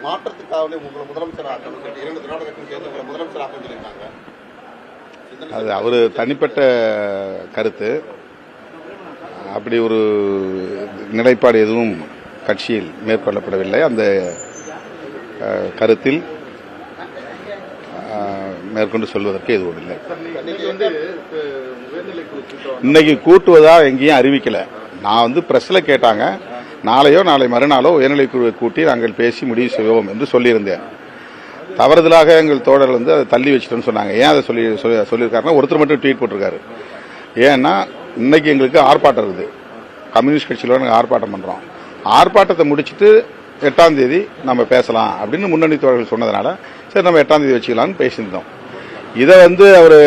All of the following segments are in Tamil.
மாற்றத்துக்காக உங்களை முதலமைச்சர் ஆக்கணும் 2 திராவிடர்களுக்கும் சேர்ந்து உங்களை முதலமைச்சர் ஆக்கணும் சொல்லியிருக்காங்க. அது அவர் தனிப்பட்ட கருத்து. அப்படி ஒரு நிலைப்பாடு எதுவும் கட்சியில் மேற்கொள்ளப்படவில்லை. அந்த கருத்தில் மேற்கொண்டு சொல்வதற்கு எதுவும் இல்லை. இன்னைக்கு கூட்டுவதா எங்கேயும் அறிவிக்கல. நான் பிரஸ்ல கேட்டாங்க, நாளையோ நாளை மறுநாளோ உயர்நிலைக்குழுவை கூட்டி நாங்கள் பேசி முடிவு செய்வோம் என்று சொல்லியிருந்தேன். தவறுதலாக எங்கள் தோழர் அதை தள்ளி வச்சுட்டோன்னு சொன்னாங்க. ஏன் அதை சொல்லியிருக்காருன்னா, ஒருத்தர் மட்டும் ட்வீட் போட்டிருக்காரு. ஏன்னா இன்னைக்கு எங்களுக்கு ஆர்ப்பாட்டம் இருக்குது. கம்யூனிஸ்ட் கட்சியில நாங்கள் ஆர்ப்பாட்டம் பண்றோம். ஆர்ப்பாட்டத்தை முடிச்சுட்டு 8ஆம் தேதி நம்ம பேசலாம் அப்படின்னு முன்னணி தோழர்கள் சொன்னதுனால சரி நம்ம 8ஆம் தேதி வச்சுக்கலாம்னு பேசியிருந்தோம். இதை அவர்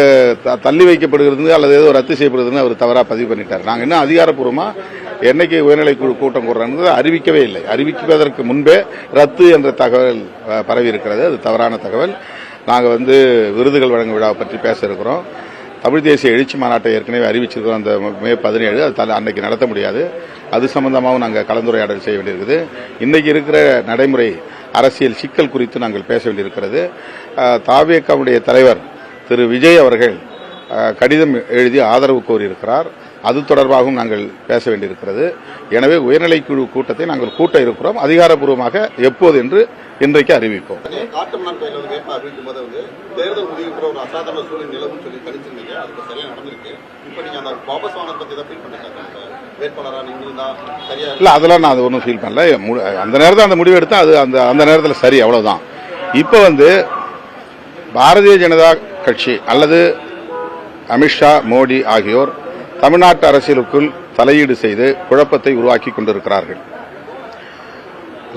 தள்ளி வைக்கப்படுகிறது அல்லது ஏதோ ரத்து செய்யப்படுறதுன்னு அவர் தவறா பதிவு பண்ணிட்டார். நாங்கள் இன்னும் அதிகாரப்பூர்வமா என்னைக்கு உயர்நிலைக்குழு கூட்டம் கூடுறது அறிவிக்கவே இல்லை. அறிவிப்பதற்கு முன்பே ரத்து என்ற தகவல் பரவி இருக்கிறது. அது தவறான தகவல். நாங்கள் விருதுகள் வழங்கும் விழாவை பற்றி பேச இருக்கிறோம். தமிழ் தேசிய எழுச்சி மாநாட்டை ஏற்கனவே அறிவிச்சிருக்கிறோம். அந்த மே 17 அது அன்னைக்கு நடத்த முடியாது. அது சம்பந்தமாகவும் நாங்கள் கலந்துரையாடல் செய்ய வேண்டியிருக்குது. இன்னைக்கு இருக்கிற நடைமுறை அரசியல் சிக்கல் குறித்து நாங்கள் பேச வேண்டியிருக்கிறது. தாவேகாவுடைய தலைவர் திரு விஜய் அவர்கள் கடிதம் எழுதி ஆதரவு கோரியிருக்கிறார். அது தொடர்பாகவும் நாங்கள் பேச வேண்டியிருக்கிறது. எனவே உயர்நிலைக்குழு கூட்டத்தை நாங்கள் கூட்ட இருக்கிறோம். அதிகாரப்பூர்வமாக எப்போது என்று இன்றைக்கு அறிவிப்போம். இல்ல, அதெல்லாம் நான் ஒன்றும் ஃபீல் பண்ணல. அந்த நேரத்தில் அந்த முடிவு எடுத்தா அது அந்த நேரத்தில் சரி, அவ்வளவுதான். இப்ப பாரதிய ஜனதா கட்சி அல்லது அமித்ஷா, மோடி ஆகியோர் தமிழ்நாட்டு அரசியலுக்குள் தலையீடு செய்து குழப்பத்தை உருவாக்கி கொண்டிருக்கிறார்கள்.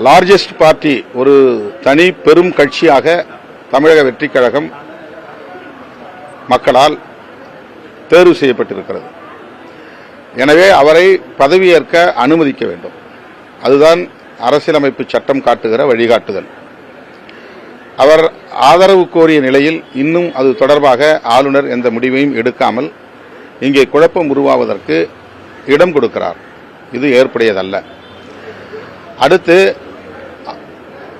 லார்ஜஸ்ட் பார்ட்டி, ஒரு தனி பெரும் கட்சியாக தமிழக வெற்றிக் கழகம் மக்களால் தேர்வு செய்யப்பட்டிருக்கிறது. எனவே அவரை பதவியேற்க அனுமதிக்க வேண்டும். அதுதான் அரசியலமைப்பு சட்டம் காட்டுகிற வழிகாட்டுதல். அவர் ஆதரவு கோரிய நிலையில் இன்னும் அது தொடர்பாக ஆளுநர் எந்த முடிவையும் எடுக்காமல் இங்கே குழப்பம் உருவாவதற்கு இடம் கொடுக்கிறார். இது ஏற்புடையதல்ல. அடுத்து,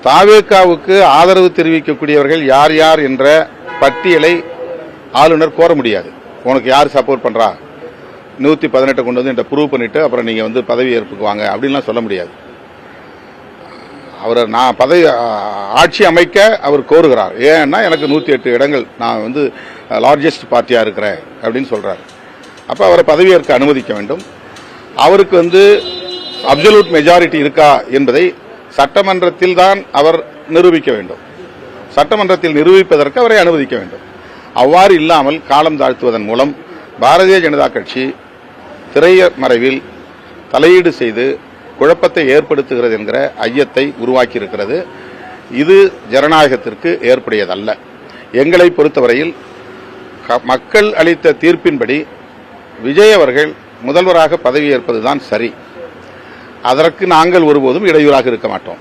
தாவேகாவுக்கு ஆதரவு தெரிவிக்கக்கூடியவர்கள் யார் யார் என்ற பட்டியலை ஆளுநர் கோர முடியாது. உனக்கு யார் சப்போர்ட் பண்றா, 118 கொண்டு என்கிட்ட ப்ரூவ் பண்ணிட்டு அப்புறம் நீங்க பதவி ஏற்புக்கு வாங்க அப்படின்லாம் சொல்ல முடியாது. அவர் நான் ஆட்சி அமைக்க அவர் கோருகிறார். ஏன்னா எனக்கு 108 இடங்கள், நான் லார்ஜஸ்ட் பார்ட்டியா இருக்கிறேன் அப்படின்னு சொல்றாரு. அப்ப அவரை பதவியேற்க அனுமதிக்க வேண்டும். அவருக்கு அப்சல்யூட் மெஜாரிட்டி இருக்கா என்பதை சட்டமன்றத்தில் தான் அவர் நிரூபிக்க வேண்டும். சட்டமன்றத்தில் நிரூபிப்பதற்கு அவரை அனுமதிக்க வேண்டும். அவ்வாறு இல்லாமல் காலம் தாழ்த்துவதன் மூலம் பாரதிய ஜனதா கட்சி திரைமறைவில் தலையீடு செய்து குழப்பத்தை ஏற்படுத்துகிறது என்கிற ஐயத்தை உருவாக்கி இருக்கிறது. இது ஜனநாயகத்திற்கு ஏற்புடையதல்ல. எங்களை பொறுத்தவரையில் மக்கள் அளித்த தீர்ப்பின்படி விஜய் அவர்கள் முதல்வராக பதவியேற்பதுதான் சரி. அதற்கு நாங்கள் ஒருபோதும் இடையூறாக இருக்க மாட்டோம்.